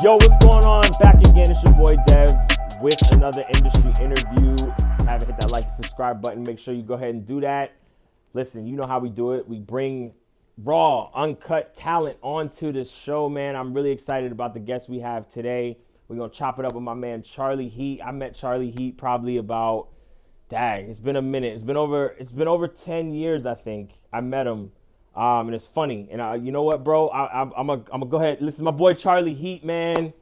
Yo, what's going on? Back again, it's your boy Dev with another industry interview. If you haven't hit that like and subscribe button, make sure you go ahead and do that. Listen, you know how we do it. We bring raw, uncut talent onto this show, man. I'm really excited about the guest we have today. We're gonna chop it up with my man Charlie Heat. I met Charlie Heat probably about, dang, it's been a minute. It's been over 10 years, I think. I met him. And it's funny. And you know what, bro? I'm gonna go ahead. Listen, my boy Charlie Heat, man.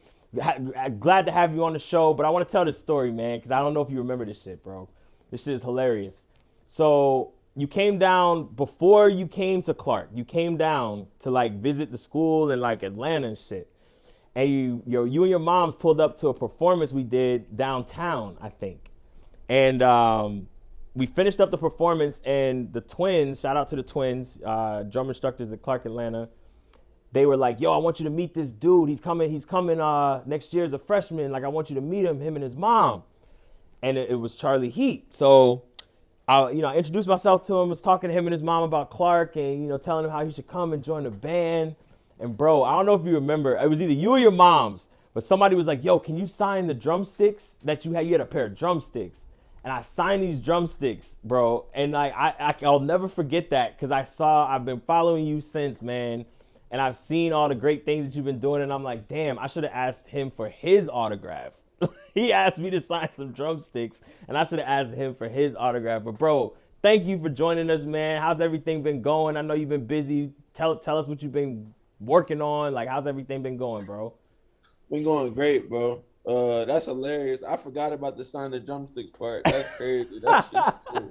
Glad to have you on the show, but I want to tell this story, man, because I don't know if you remember this shit, bro. This shit is hilarious. So you came down before you came to Clark. You came down to like visit the school in like Atlanta and shit. And you and your moms pulled up to a performance we did downtown, I think. And we finished up the performance, and the twins, shout out to the twins, drum instructors at Clark Atlanta. They were like, yo, I want you to meet this dude. He's coming next year as a freshman. Like, I want you to meet him and his mom. And it was Charlie Heat. So I introduced myself to him, was talking to him and his mom about Clark, and telling him how he should come and join the band. And bro, I don't know if you remember, it was either you or your mom's, but somebody was like, yo, can you sign the drumsticks that you had? You had a pair of drumsticks. And I signed these drumsticks, bro. And like I'll never forget that, because I've been following you since, man. And I've seen all the great things that you've been doing. And I'm like, damn, I should have asked him for his autograph. He asked me to sign some drumsticks, and I should have asked him for his autograph. But bro, thank you for joining us, man. How's everything been going? I know you've been busy. Tell us what you've been working on. Like, how's everything been going, bro? Been going great, bro. That's hilarious. I forgot about the sign the drumsticks part. That's crazy. That shit's cool.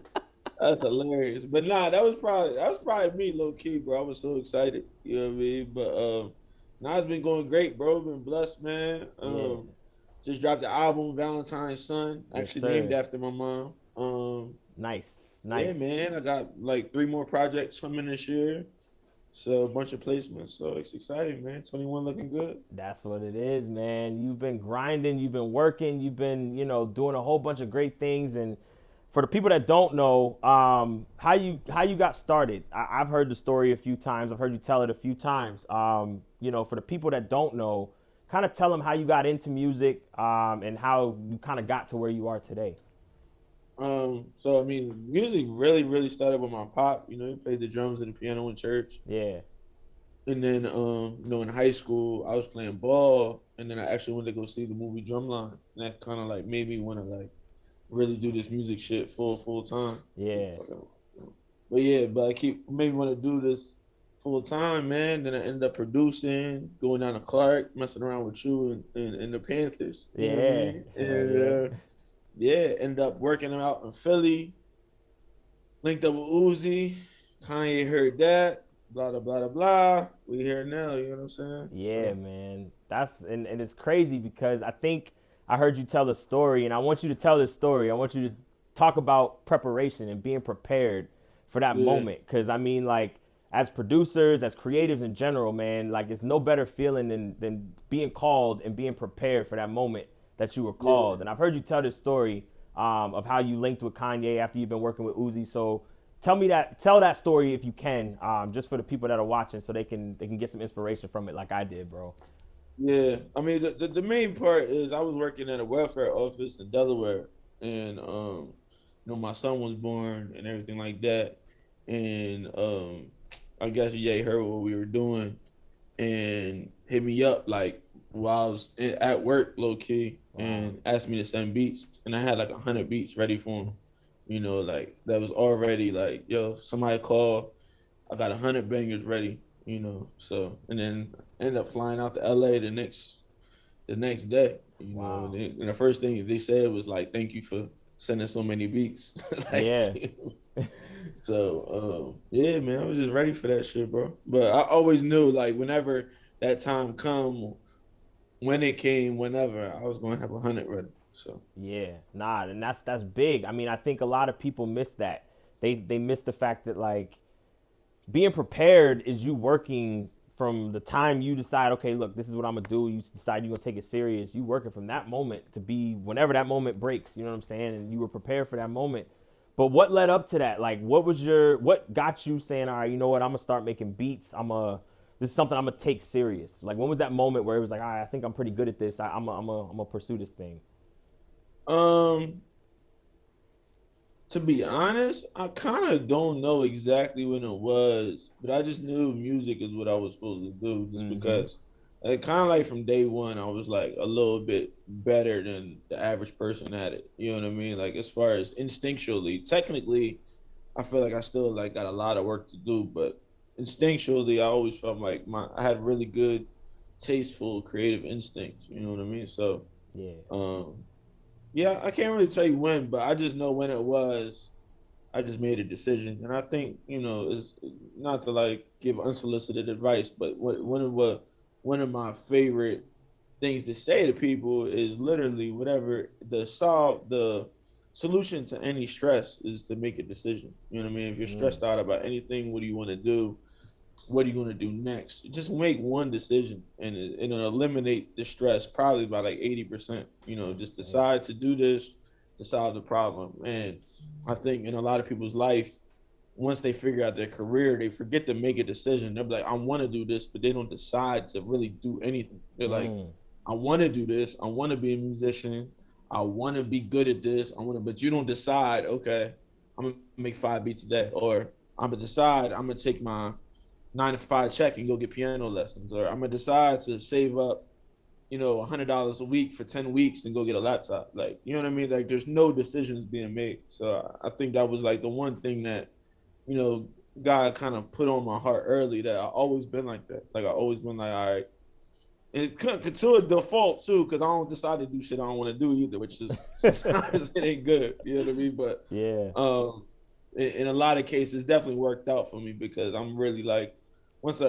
That's hilarious. But nah, that was probably me, low key, bro. I was so excited. You know what I mean? But nah, it's been going great, bro. Been blessed, man. Just dropped the album, Valentine's Son. Actually named after my mom. Nice. Yeah, man. I got like 3 more projects coming this year. So a bunch of placements. So it's exciting, man. 21 looking good. That's what it is, man. You've been grinding, you've been working, you've been, doing a whole bunch of great things. And for the people that don't know, how you got started, I've heard the story a few times. I've heard you tell it a few times. For the people that don't know, kind of tell them how you got into music, and how you kind of got to where you are today. So I mean, music really, really started with my pop. He played the drums and the piano in church. Yeah. And then, in high school, I was playing ball, and then I actually went to go see the movie Drumline, and that kind of like made me want to like really do this music shit full time. Yeah. But I made me want to do this full time, man. Then I ended up producing, going down to Clark, messing around with you and the Panthers. Yeah. You know what I mean? And ended up working out in Philly. Linked up with Uzi. Kanye heard that. Blah, blah, blah, blah, blah. We here now, you know what I'm saying? Yeah, so. Man. And it's crazy, because I think I heard you tell a story, and I want you to tell this story. I want you to talk about preparation and being prepared for that moment. Because, I mean, like, as producers, as creatives in general, man, like, it's no better feeling than being called and being prepared for that moment that you were called. And I've heard you tell this story of how you linked with Kanye after you've been working with Uzi. So tell that story if you can, just for the people that are watching, so they can get some inspiration from it, like I did, bro. Yeah, I mean the main part is I was working at a welfare office in Delaware, and my son was born and everything like that, and I guess Ye heard what we were doing and hit me up like while I was at work, low key. Wow. And asked me to send beats, and I had like 100 beats ready for him. Like that was already like, yo, somebody call, I got 100 bangers ready. So and then ended up flying out to LA the next day. Wow. And the first thing they said was like, thank you for sending so many beats. Like, yeah. So man, I was just ready for that shit, bro. But I always knew like whenever that time come. When it came, whenever, I was going to have 100 ready. So yeah, and that's big. I mean, I think a lot of people miss that. They miss the fact that like being prepared is you working from the time you decide, okay, look, this is what I'm gonna do. You decide you're gonna take it serious. You working from that moment to be whenever that moment breaks. You know what I'm saying? And you were prepared for that moment. But what led up to that? Like, what got you saying, all right, you know what? I'm gonna start making beats. I'm gonna this is something I'm gonna take serious? Like, when was that moment where it was like, all right, I think I'm pretty good at this. I'm gonna pursue this thing. Um, to be honest, I kind of don't know exactly when it was, but I just knew music is what I was supposed to do, just Mm-hmm. because, like, kind of like from day one, I was like a little bit better than the average person at it. You know what I mean? Like as far as instinctually, technically, I feel like I still like got a lot of work to do, but instinctually, I always felt like I had really good, tasteful, creative instincts. You know what I mean? So, Yeah. um, yeah, I can't really tell you when, but I just know when it was. I just made a decision, and I think it's not to like give unsolicited advice, but one of my favorite things to say to people is literally whatever the solution to any stress is to make a decision. You know what I mean? If you're Mm. stressed out about anything, what do you want to do? What are you going to do next? Just make one decision, and it'll eliminate the stress probably by like 80%. Just decide to do this to solve the problem. And I think in a lot of people's life, once they figure out their career, they forget to make a decision. They're like, I want to do this, but they don't decide to really do anything. They're like, Mm. I want to do this. I want to be a musician. I want to be good at this. I want to, but you don't decide, okay, I'm going to make 5 beats a day, or I'm going to decide I'm going to take my 9 to 5 check and go get piano lessons, or I'm going to decide to save up, $100 a week for 10 weeks and go get a laptop. Like, you know what I mean? Like, there's no decisions being made. So I think that was like the one thing that, you know, God kind of put on my heart early, that I always been like that. Like, I always been like, all right. And it to a default too, because I don't decide to do shit I don't want to do either, which is sometimes it ain't good. You know what I mean? But Yeah. in a lot of cases, definitely worked out for me, because I'm really like, once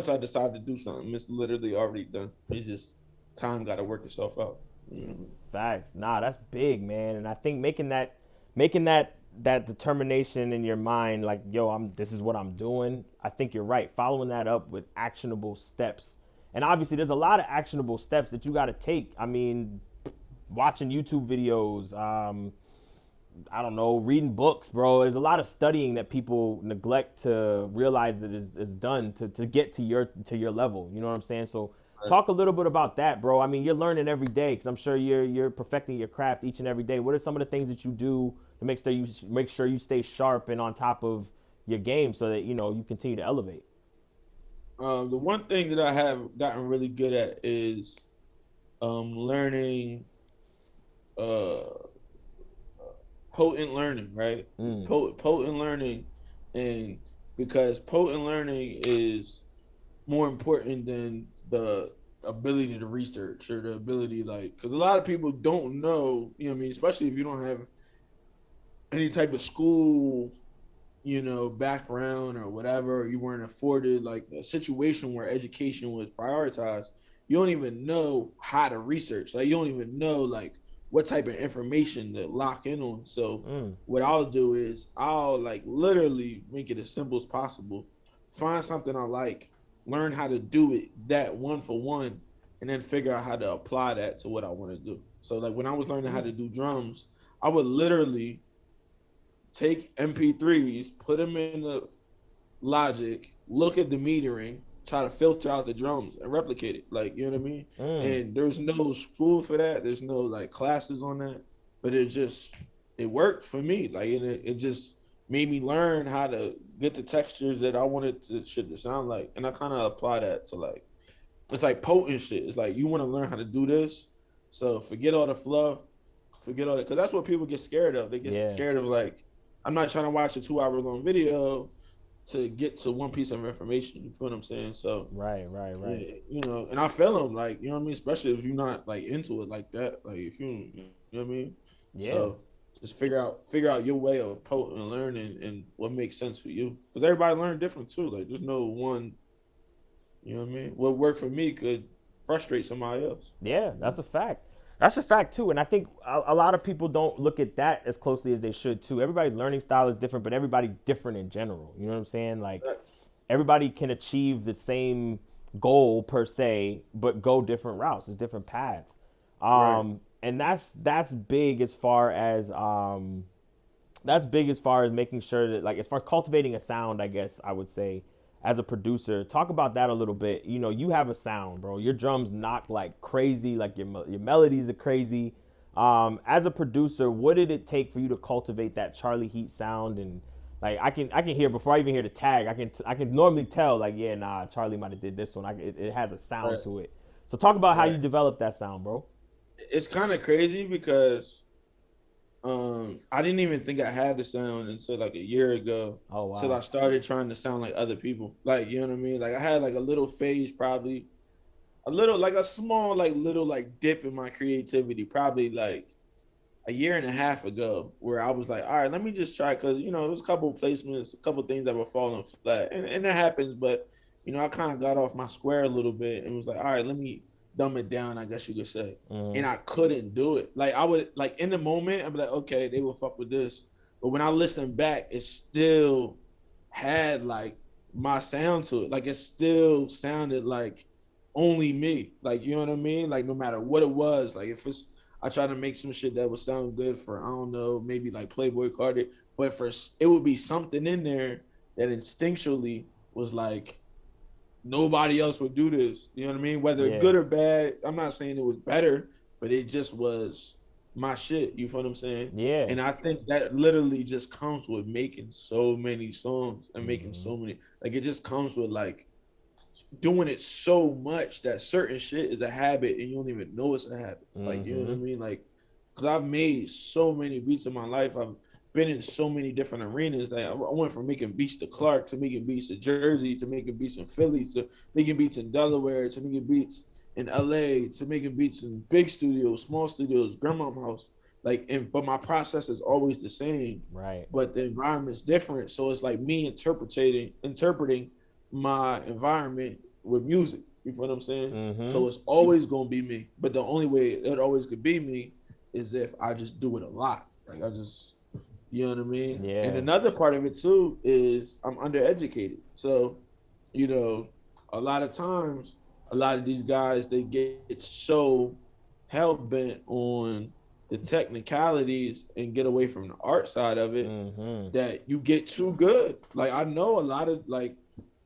I decide to do something, it's literally already done. It's just time got to work itself out. Mm-hmm. Facts. Nah, that's big, man. And I think making that determination in your mind, like, yo, this is what I'm doing. I think you're right. Following that up with actionable steps. And obviously there's a lot of actionable steps that you got to take. I mean, watching YouTube videos, I don't know, reading books, bro. There's a lot of studying that people neglect to realize that is done to get to your level. You know what I'm saying? So talk a little bit about that, bro. I mean, you're learning every day, because I'm sure you're perfecting your craft each and every day. What are some of the things that you do to make sure you stay sharp and on top of your game, so that you continue to elevate? The one thing that I have gotten really good at is learning uh, potent learning, right? Mm. Potent learning, and because potent learning is more important than the ability to research, or the ability, like, because a lot of people don't know, you know what I mean, especially if you don't have any type of school, background or whatever, or you weren't afforded like a situation where education was prioritized. You don't even know how to research. Like, you don't even know like what type of information to lock in on. So Mm. what I'll do is I'll like literally make it as simple as possible. Find something I like, learn how to do it that one for one, and then figure out how to apply that to what I want to do. So like when I was learning how Mm. to do drums, I would literally take MP3s, put them in the Logic, look at the metering, try to filter out the drums and replicate it. Like, you know what I mean? Mm. And there's no school for that. There's no like classes on that. But it worked for me. Like, it just made me learn how to get the textures that I wanted shit to sound like. And I kind of apply that to like, it's like potent shit. It's like, you want to learn how to do this. So forget all the fluff, forget all that. Because that's what people get scared of. They get Yeah. scared of like, I'm not trying to watch a 2 hour long video to get to one piece of information. You feel what I'm saying? So, Right. Right. Right. yeah, and I feel them, like, you know what I mean? Especially if you're not like into it like that. Like, if you know what I mean? Yeah. So just figure out your way of potent learning and what makes sense for you. Because everybody learn different too. Like, there's no one, you know what I mean? What worked for me could frustrate somebody else. Yeah, that's a fact. That's a fact too, and I think a lot of people don't look at that as closely as they should too. Everybody's learning style is different, but everybody's different in general. You know what I'm saying? Like, everybody can achieve the same goal per se, but go different routes. It's different paths. Right. And that's big as far as making sure that, like, as far as cultivating a sound, I guess I would say, as a producer. Talk about that a little bit. You know, you have a sound, bro. Your drums knock like crazy, like your melodies are crazy. As a producer, what did it take for you to cultivate that Charlie Heat sound? And like I can hear before I even hear the tag, I can normally tell like, yeah, nah, Charlie might have did this one. It has a sound Right. to it. So talk about how you Right. developed that sound, bro. It's kind of crazy because I didn't even think I had the sound until like a year ago. Oh Till I wow. started trying to sound like other people. Like, you know what I mean? Like I had like a little phase, probably a little, like a small, like little like dip in my creativity, probably like a year and a half ago, where I was like, all right, let me just try, because it was a couple of placements, a couple of things that were falling flat, and that happens. But I kind of got off my square a little bit and was like, all right, let me dumb it down, I guess you could say. Mm-hmm. And I couldn't do it. Like I would, like in the moment, I'd be like, okay, they will fuck with this, but when I listen back, it still had like my sound to it. Like it still sounded like only me. Like, you know what I mean? Like no matter what it was, like if it's, I try to make some shit that would sound good for, I don't know, maybe like Playboy Cardi, but for it would be something in there that instinctually was like nobody else would do this. You know what I mean? Whether Yeah. good or bad, I'm not saying it was better, but it just was my shit. You feel what I'm saying? Yeah. And I think that literally just comes with making so many songs and making Mm-hmm. so many, like it just comes with like doing it so much that certain shit is a habit and you don't even know it's a habit. Like, you know what I Mm-hmm. mean? Like, because I've made so many beats in my life. I've been in so many different arenas. Like, I went from making beats to Clark to making beats to Jersey to making beats in Philly to making beats in Delaware to making beats in LA to making beats in big studios, small studios, grandma's house. Like, but my process is always the same, Right. but the environment's different. So it's like me interpreting my environment with music. You know what I'm saying? Mm-hmm. So it's always gonna be me. But the only way it always could be me is if I just do it a lot. Like I just, you know what I mean? And Yeah. another part of it too is I'm undereducated. So, you know, a lot of times, a lot of these guys, they get so hell bent on the technicalities and get away from the art side of it Mm-hmm. that you get too good. Like I know a lot of like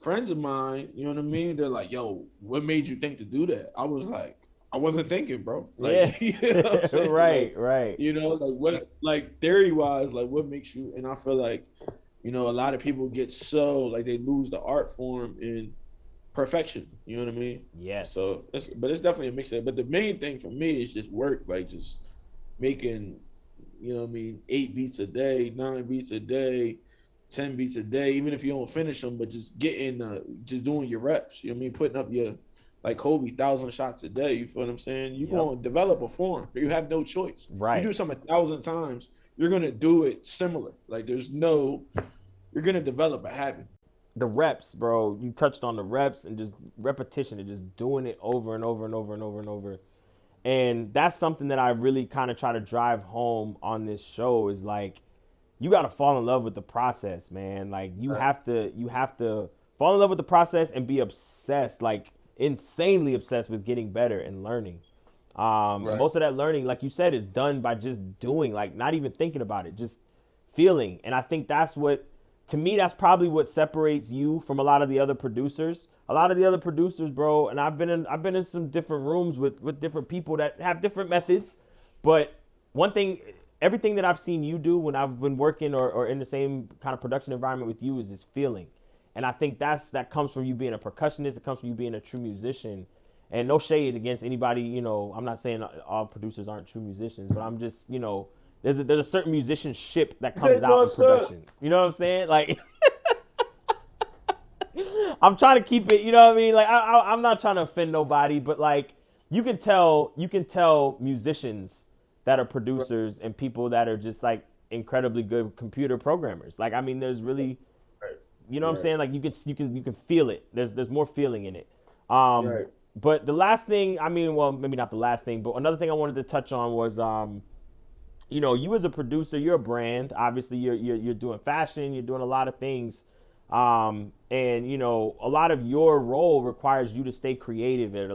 friends of mine, you know what I mean? They're like, yo, what made you think to do that? I was like, I wasn't thinking, bro. Yeah. Like, you know what I'm saying? Right. Like, Right. like what, like theory wise, like what makes you, and I feel like, a lot of people get so, like they lose the art form in perfection. You know what I mean? Yes. So, but it's definitely a mix of it. But the main thing for me is just work, like just making, 8 beats a day, 9 beats a day, 10 beats a day, even if you don't finish them, but just getting, just doing your reps. You know what I mean? Putting up your, like Kobe, 1,000 shots a day. You feel what I'm saying? You're Yep. going to develop a form. You have no choice. You Right. do something 1,000 times, you're going to do it similar. Like you're going to develop a habit. The reps, bro. You touched on the reps and just repetition and just doing it over and over and over and over and over. And that's something that I really kind of try to drive home on this show is like you got to fall in love with the process, man. Like Right. you have to fall in love with the process and be obsessed, like insanely obsessed with getting better and learning. And Right. most of that learning, like you said, is done by just doing, like not even thinking about it, just feeling. And I think that's what, to me, that's probably what separates you from a lot of the other producers. A lot of the other producers, bro, and I've been in some different rooms with different people that have different methods. But one thing, everything that I've seen you do when I've been working or in the same kind of production environment with you is this feeling. And I think that comes from you being a percussionist. It comes from you being a true musician. And no shade against anybody, I'm not saying all producers aren't true musicians, but I'm just, there's a certain musicianship that comes Hey, out in what's up? production. You know what I'm saying? Like, I'm trying to keep it. You know what I mean? Like, I'm not trying to offend nobody, but like, you can tell musicians that are Right. producers and people that are just like incredibly good computer programmers. Like, I mean, there's really, Right. you know what I'm Right. saying? Like, you can feel it. There's more feeling in it. Um, Right. but the last thing, I mean, well, maybe not the last thing, but another thing I wanted to touch on was, you as a producer, you're a brand. Obviously, you're doing fashion. You're doing a lot of things, and a lot of your role requires you to stay creative. It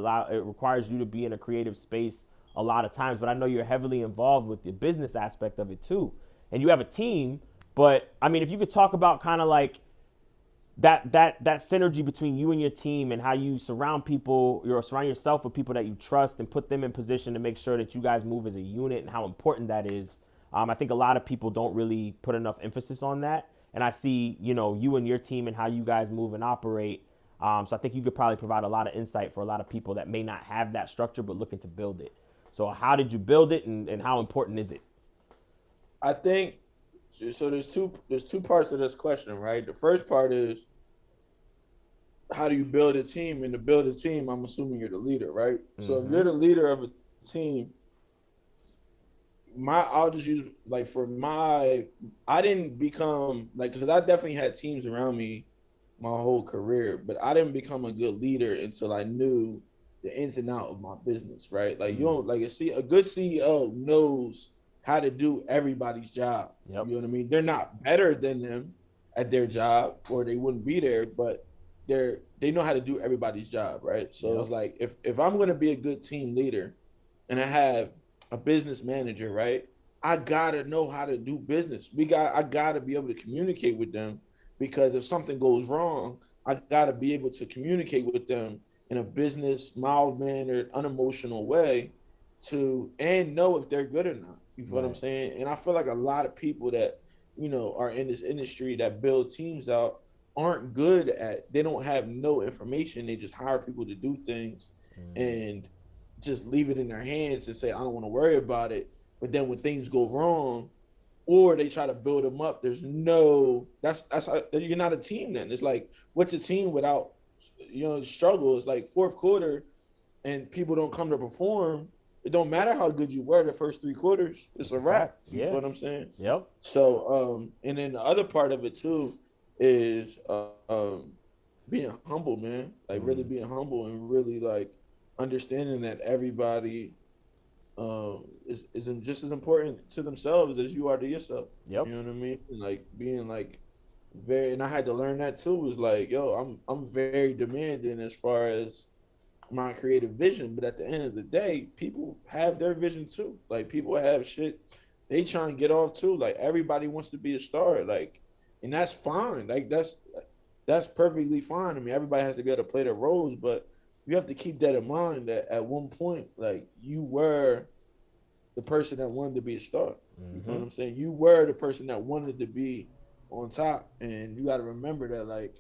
requires you to be in a creative space a lot of times. But I know you're heavily involved with the business aspect of it too, and you have a team. But I mean, if you could talk about kind of like that synergy between you and your team and how you surround people, you surround yourself with people that you trust and put them in position to make sure that you guys move as a unit and how important that is. I think a lot of people don't really put enough emphasis on that. And I see, you and your team and how you guys move and operate. So I think you could probably provide a lot of insight for a lot of people that may not have that structure but looking to build it. So how did you build it, and how important is it? I think so. There's two parts to this question, right? The first part is how do you build a team? And to build a team, I'm assuming you're the leader, right? So if Mm-hmm. you're the leader of a team, I'll just use like for my I didn't become like because I definitely had teams around me my whole career, but I didn't become a good leader until I knew the ins and out of my business, right? Like you don't like a good CEO knows how to do everybody's job. Yep. You know what I mean? They're not better than them at their job or they wouldn't be there, but they know how to do everybody's job, right? So Yep. it's like if I'm gonna be a good team leader and I have a business manager, right? I gotta know how to do business. I gotta be able to communicate with them because if something goes wrong, I gotta be able to communicate with them in a business, mild mannered, unemotional way and know if they're good or not. You feel what I'm Right. saying? And I feel like a lot of people that, are in this industry that build teams out aren't good at they don't have no information. They just hire people to do things and just leave it in their hands and say, I don't want to worry about it. But then when things go wrong, or they try to build them up, there's no that's how, you're not a team then. It's like what's a team without struggle? It's like fourth quarter and people don't come to perform. It don't matter how good you were the first three quarters, it's That's a a fact. wrap. You feel Yeah. what I'm saying? Yep. So and then the other part of it too is being humble, man. Like really Mm. being humble and really like understanding that everybody is just as important to themselves as you are to yourself. Yep. You know what I mean? And like being like very, and I had to learn that too. Was like, yo, I'm very demanding as far as my creative vision, but at the end of the day, people have their vision too. Like people have shit they trying to get off too. Like everybody wants to be a star. Like, and that's fine. Like that's perfectly fine. I mean, everybody has to be able to play their roles, but you have to keep that in mind that at one point, like you were the person that wanted to be a star. You feel Mm-hmm. what I'm saying? You were the person that wanted to be on top, and you got to remember that, like,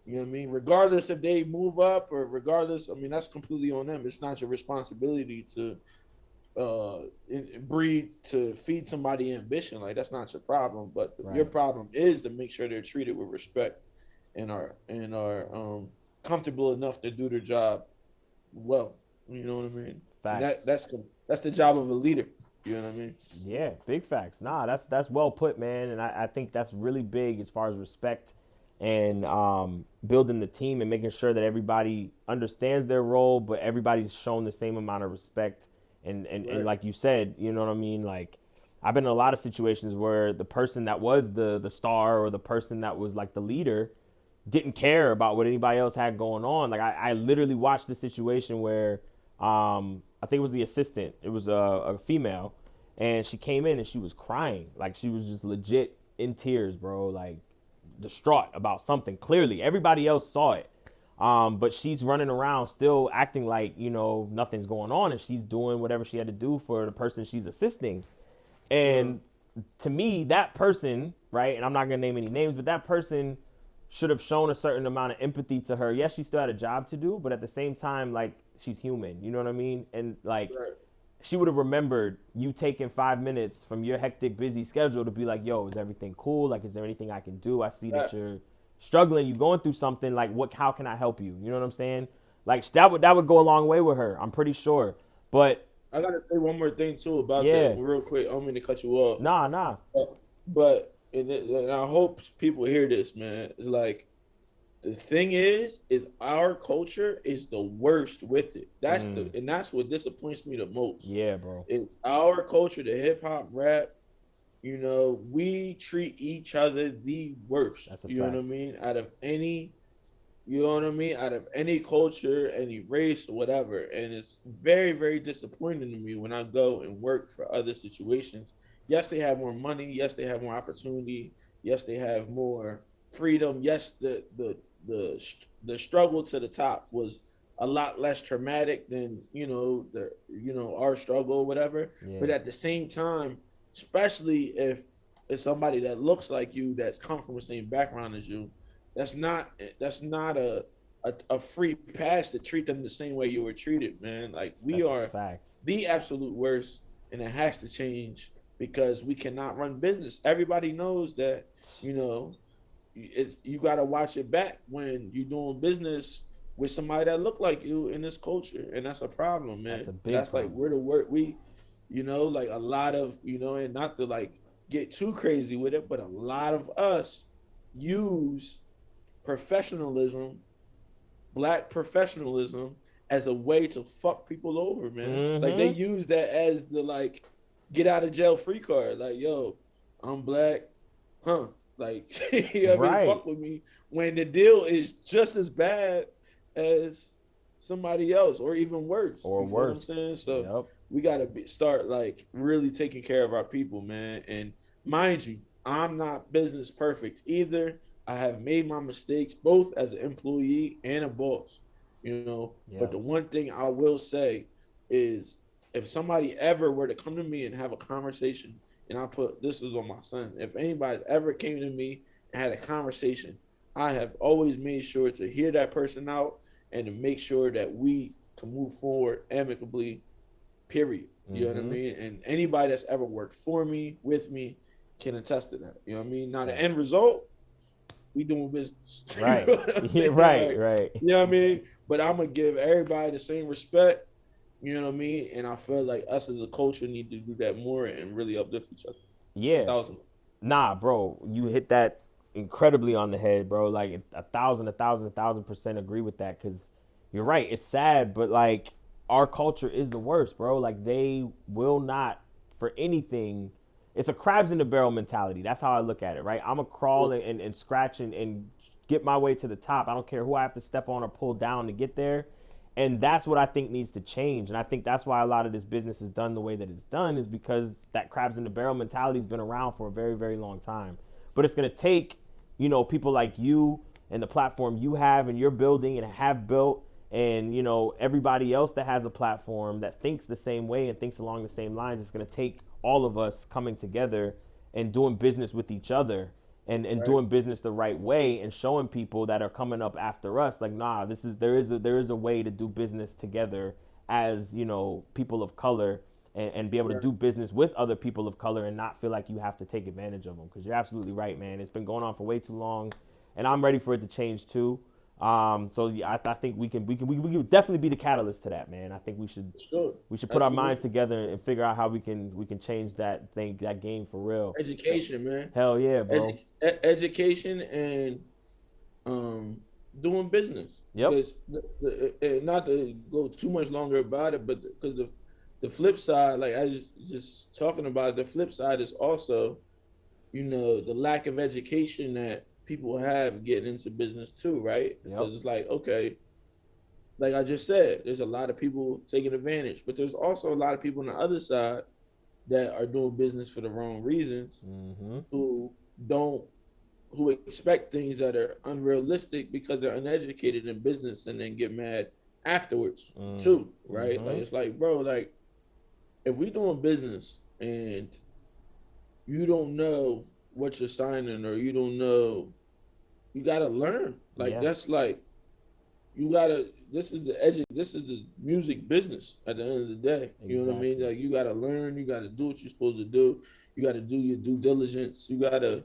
you know what I mean? Regardless if they move up or regardless, I mean, that's completely on them. It's not your responsibility to breed to feed somebody ambition. Like that's not your problem, but your Right. problem is to make sure they're treated with respect and are comfortable enough to do their job well. You know what I mean? And Facts. that's the job of a leader. You know what I mean? Yeah, big facts. Nah, that's well put, man. And I think that's really big as far as respect and building the team and making sure that everybody understands their role, but everybody's shown the same amount of respect. And Right. like you said, you know what I mean? Like I've been in a lot of situations where the person that was the star or the person that was like the leader didn't care about what anybody else had going on. Like I literally watched the situation where I think it was the assistant. It was a female, and she came in and she was crying. Like she was just legit in tears, bro. Like distraught about something. Clearly, everybody else saw it. But she's running around still acting like nothing's going on, and she's doing whatever she had to do for the person she's assisting. Uh, And to me, that person, right, and I'm not gonna name any names, but that person should have shown a certain amount of empathy to her. Yes, she still had a job to do, but at the same time, like she's human. You know what I mean? And like right. she would have remembered you taking 5 minutes from your hectic, busy schedule to be like, "Yo, is everything cool? Like, is there anything I can do? I see that Right. you're struggling. You're going through something. Like, what? How can I help you? You know what I'm saying? Like that would go a long way with her. I'm pretty sure. But I gotta say one more thing too about that yeah, real quick. I don't mean to cut you off, nah, nah, but and I hope people hear this, man. It's like the thing is our culture is the worst with it. mm, That's what disappoints me the most. yeah, bro. In our culture, the hip hop rap, we treat each other the worst. That's a You know what I fact. mean? Out of any, you know what I mean? Out of any culture, any race, or whatever. And it's very, very disappointing to me when I go and work for other situations. Yes, they have more money. Yes, they have more opportunity. Yes, they have more. freedom. Yes, the struggle to the top was a lot less traumatic than our struggle or whatever. Yeah. But at the same time, especially if it's somebody that looks like you, that's come from the same background as you, that's not a free pass to treat them the same way you were treated, man. Like, we That's a are fact. the absolute worst, and it has to change because we cannot run business. Everybody knows that, you know, you got to watch it back when you're doing business with somebody that look like you in this culture, and that's a problem, That's a man. big That's like problem. where the work like a lot of, and not to like get too crazy with it, but a lot of us use professionalism, black professionalism, as a way to fuck people over, man. Like, they Mm-hmm. use that as the like get out of jail free card. Like, yo, I'm black, huh? Like, you know what I mean? Right. Fuck with me when the deal is just as bad as somebody else, or even worse. Or You feel what I'm worse. saying? So Yep. we gotta start like really taking care of our people, man. And mind you, I'm not business perfect either. I have made my mistakes both as an employee and a boss, But Yep. the one thing I will say is, if somebody ever were to come to me and have a conversation, and I put this is on my son, if anybody ever came to me and had a conversation, I have always made sure to hear that person out and to make sure that we can move forward amicably, period. You know what I Mm-hmm. mean? And anybody that's ever worked for me, with me, can attest to that. You know what I mean? Now, the Facts. end result, we doing business. You know Right. what I'm Yeah, saying? right, Like, right. you know what I mean? But I'm gonna give everybody the same respect. You know what I mean? And I feel like us as a culture need to do that more and really uplift each other. A Yeah. thousand. Nah, bro, you hit that incredibly on the head, bro. Like a thousand percent agree with that because you're right. It's sad, but like our culture is the worst, bro. Like they will not for anything. It's a crabs in the barrel mentality. That's how I look at it, right? I'm a crawl and scratch and get my way to the top. I don't care who I have to step on or pull down to get there. And that's what I think needs to change. And I think that's why a lot of this business is done the way that it's done, is because that crabs in the barrel mentality has been around for a very, very long time. But it's going to take, people like you and the platform you have and you're building and have built, and, everybody else that has a platform that thinks the same way and thinks along the same lines. It's going to take all of us coming together and doing business with each other and Right. doing business the right way and showing people that are coming up after us like, nah, there is a way to do business together as people of color, and be able to Right. do business with other people of color and not feel like you have to take advantage of them, because you're absolutely right, man. It's been going on for way too long, and I'm ready for it to change too. So yeah, I think we can definitely be the catalyst to that, man. I think we should Sure. we should put our minds Absolutely. together and figure out how we can change that game for real. Education, man. Hell yeah, bro. Education and um doing business, Yep. because not to go too much longer about it, but because the flip side, like I just talking about it, the flip side is also, the lack of education that people have getting into business too, right? Yep. Because it's like, okay, like I just said, there's a lot of people taking advantage, but there's also a lot of people on the other side that are doing business for the wrong reasons, Mm-hmm. who don't who expect things that are unrealistic because they're uneducated in business, and then get mad afterwards too, right? Like, Mm-hmm. it's like, bro, like, if we doing business and you don't know what you're signing, or you don't know, you gotta learn. Like, Yeah. that's like, you gotta this is the music business at the end of the day. You know what I mean? Exactly. Like, you gotta learn, you gotta do what you're supposed to do, you gotta do your due diligence, you gotta,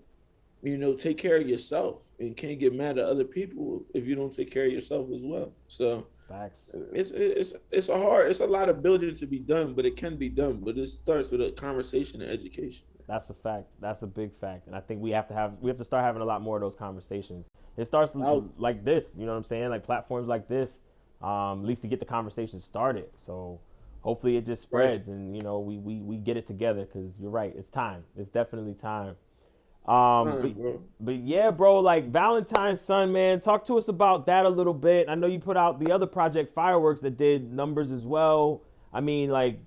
take care of yourself, and can't get mad at other people if you don't take care of yourself as well. So Facts. it's a lot of building to be done, but it can be done. But it starts with a conversation and education. That's a fact. That's a big fact. And I think we have to start having a lot more of those conversations. It starts Out. like this, you know what I'm saying? Like platforms like this, at least to get the conversation started. So hopefully it just Right. spreads, and we get it together, because you're right. It's time. It's definitely time. Time, But bro. yeah, bro, like Valentine's Son, man, talk to us about that a little bit. I know you put out the other project, Fireworks, that did numbers as well. I mean, like,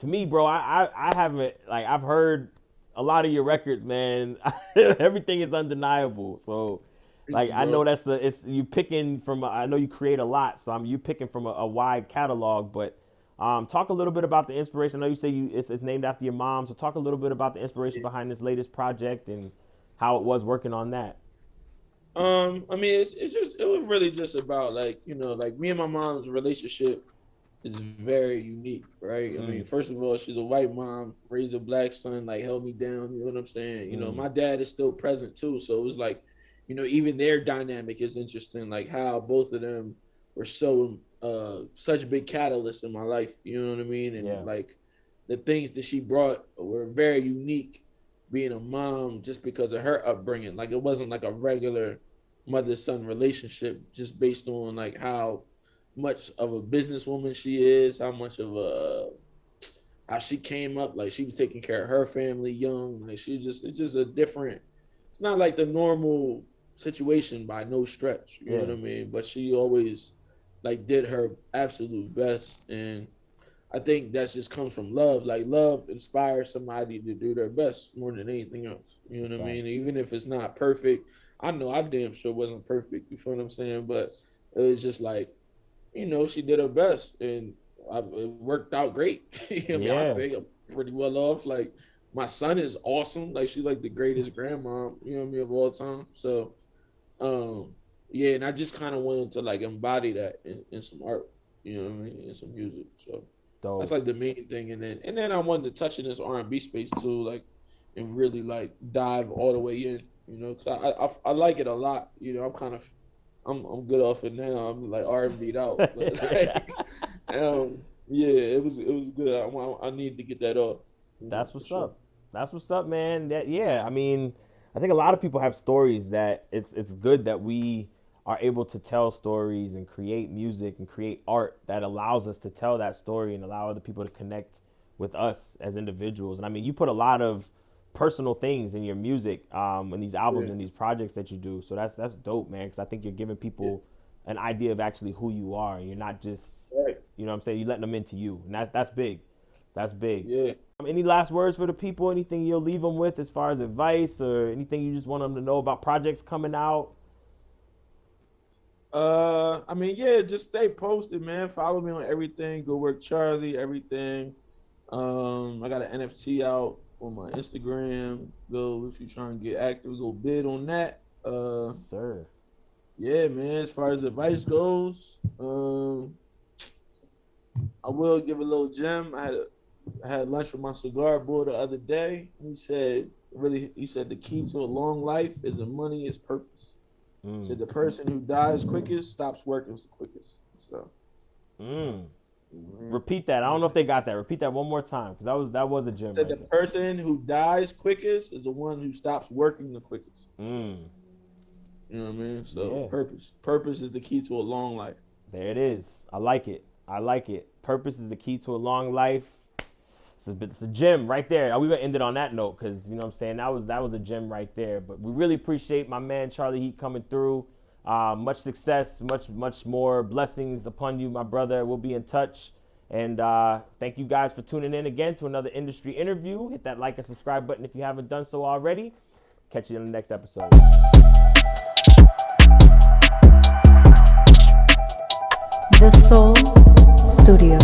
to me, bro, I haven't, like, I've heard a lot of your records, man. Everything is undeniable. So Like you, I know bro. it's you picking from. I know you create a lot, so you picking from a wide catalog. But talk a little bit about the inspiration. I know you say it's named after your mom, so talk a little bit about the inspiration behind this latest project and how it was working on that. I mean, it's just it was really just about like like me and my mom's relationship is very unique, right? I Mm, mean, first of all, she's a white mom, raised a black son, like held me down. You know what I'm saying? mm, My dad is still present too, so it was like, even their dynamic is interesting, like how both of them were so such big catalysts in my life. You know what I mean? And yeah, like the things that she brought were very unique. Being a mom, just because of her upbringing, like it wasn't like a regular mother son relationship, just based on like much of a businesswoman she is, how much of a how she came up, like she was taking care of her family young, like it's just a different. It's not like the normal situation by no stretch, you know yeah, what I mean? But she always like did her absolute best, and I think that just comes from love. Like love inspires somebody to do their best more than anything else. You it's a know what I fact. mean? Even if it's not perfect, I know I damn sure wasn't perfect. You feel what I'm saying? But it was just like she did her best, and it worked out great. I mean, I Yeah, think I'm pretty well off. Like, my son is awesome. Like, she's like the greatest grandma, you know what I mean, of all time. So, um, yeah, and I just kind of wanted to like embody that in some art, you know what I mean, in some music. So that's dope. like the main thing. And then I wanted to touch in this R&B space too, like, and really like dive all the way in, because I like it a lot. I'm kind of I'm good off it now. I'm like R&B'd out, but like, yeah, it was good. I need to get that off, That's for what's sure. up. That's what's up, man. That yeah, I mean, I think a lot of people have stories that it's good that we are able to tell stories and create music and create art that allows us to tell that story and allow other people to connect with us as individuals. And I mean, you put a lot of personal things in your music, in these albums Yeah, and these projects that you do. So that's dope, man. Because I think you're giving yeah, people an idea of actually who you are. And you're not just, right, you know what I'm saying. You're letting them into you, and that's big. That's big. yeah. Any last words for the people? Anything you'll leave them with as far as advice or anything you just want them to know about projects coming out? I mean, yeah, just stay posted, man. Follow me on everything. Go work Charlie, everything. I got an NFT out on my Instagram. Go if you're trying to get active, go bid on that. Yes, sir. Yeah, man. As far as advice goes, I will give a little gem. I had lunch with my cigar boy the other day. He said the key to a long life isn't money, it's purpose. He Mm. said the person who dies quickest stops working the quickest. So, Mm. mhm. Repeat that. I don't know if they got that. Repeat that one more time because that was a gem Said right the there. person who dies quickest is the one who stops working the quickest. Mm. You know what I mean? So Yeah. purpose is the key to a long life. There it is. I like it. I like it. Purpose is the key to a long life. It's a gem right there. We're gonna end it on that note because you know what I'm saying that was a gem right there. But we really appreciate my man Charlie Heat coming through. Much success, much more blessings upon you, my brother. We'll be in touch. And thank you guys for tuning in again to another industry interview. Hit that like and subscribe button if you haven't done so already. Catch you in the next episode. The Soul Studio.